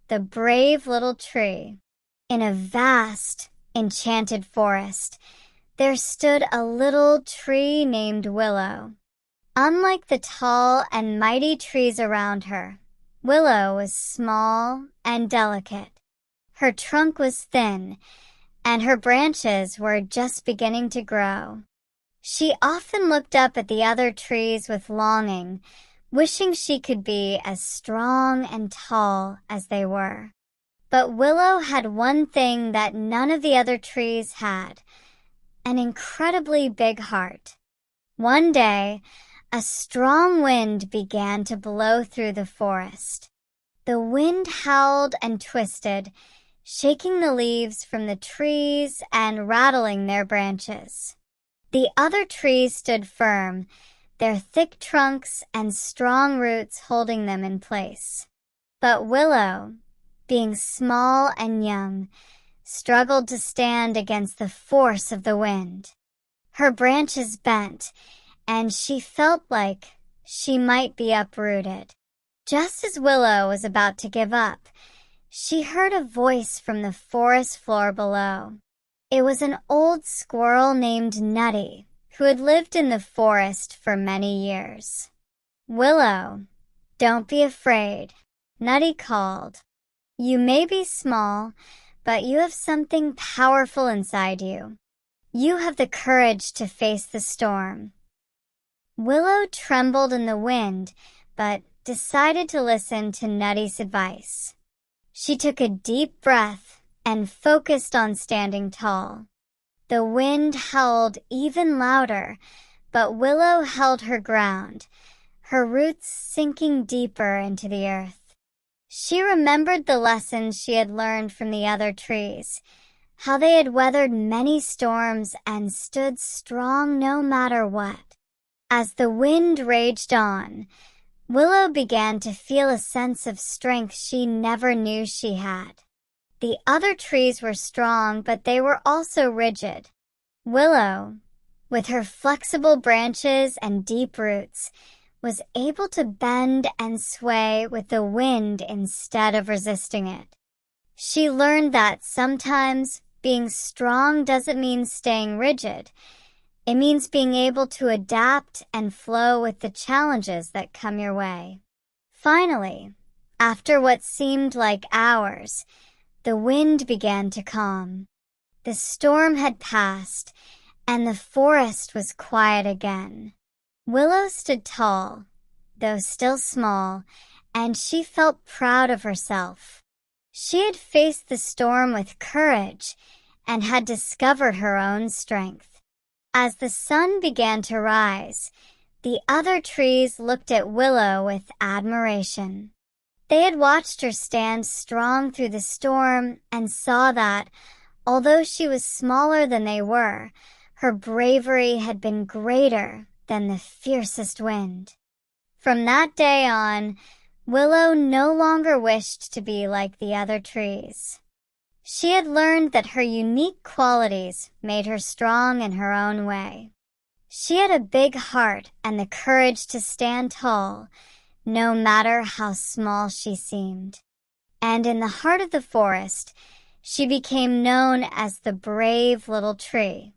the brave little tree. In a vast, enchanted forest, there stood a little tree named Willow. Unlike the tall and mighty trees around her, Willow was small and delicate. Her trunk was thin, and her branches were just beginning to grow. She often looked up at the other trees with longing, wishing she could be as strong and tall as they were. But Willow had one thing that none of the other trees had: an incredibly big heart. One day, a strong wind began to blow through the forest. The wind howled and twisted, shaking the leaves from the trees and rattling their branches. The other trees stood firm, their thick trunks and strong roots holding them in place. But Willow, being small and young, struggled to stand against the force of the wind. Her branches bent, and she felt like she might be uprooted. Just as Willow was about to give up, she heard a voice from the forest floor below. It was an old squirrel named Nutty, who had lived in the forest for many years. "Willow, don't be afraid," Nutty called. "You may be small, but you have something powerful inside you. You have the courage to face the storm." Willow trembled in the wind, but decided to listen to Nutty's advice. She took a deep breath and focused on standing tall. The wind howled even louder, but Willow held her ground, her roots sinking deeper into the earth. She remembered the lessons she had learned from the other trees, how they had weathered many storms and stood strong no matter what. As the wind raged on, Willow began to feel a sense of strength she never knew she had. The other trees were strong, but they were also rigid. Willow, with her flexible branches and deep roots, was able to bend and sway with the wind instead of resisting it. She learned that sometimes being strong doesn't mean staying rigid. It means being able to adapt and flow with the challenges that come your way. Finally, after what seemed like hours, the wind began to calm. The storm had passed, and the forest was quiet again. Willow stood tall, though still small, and she felt proud of herself. She had faced the storm with courage and had discovered her own strength. As the sun began to rise, the other trees looked at Willow with admiration. They had watched her stand strong through the storm and saw that, although she was smaller than they were, her bravery had been greater than the fiercest wind. From that day on, Willow no longer wished to be like the other trees. She had learned that her unique qualities made her strong in her own way. She had a big heart and the courage to stand tall, no matter how small she seemed. And in the heart of the forest, she became known as the brave little tree.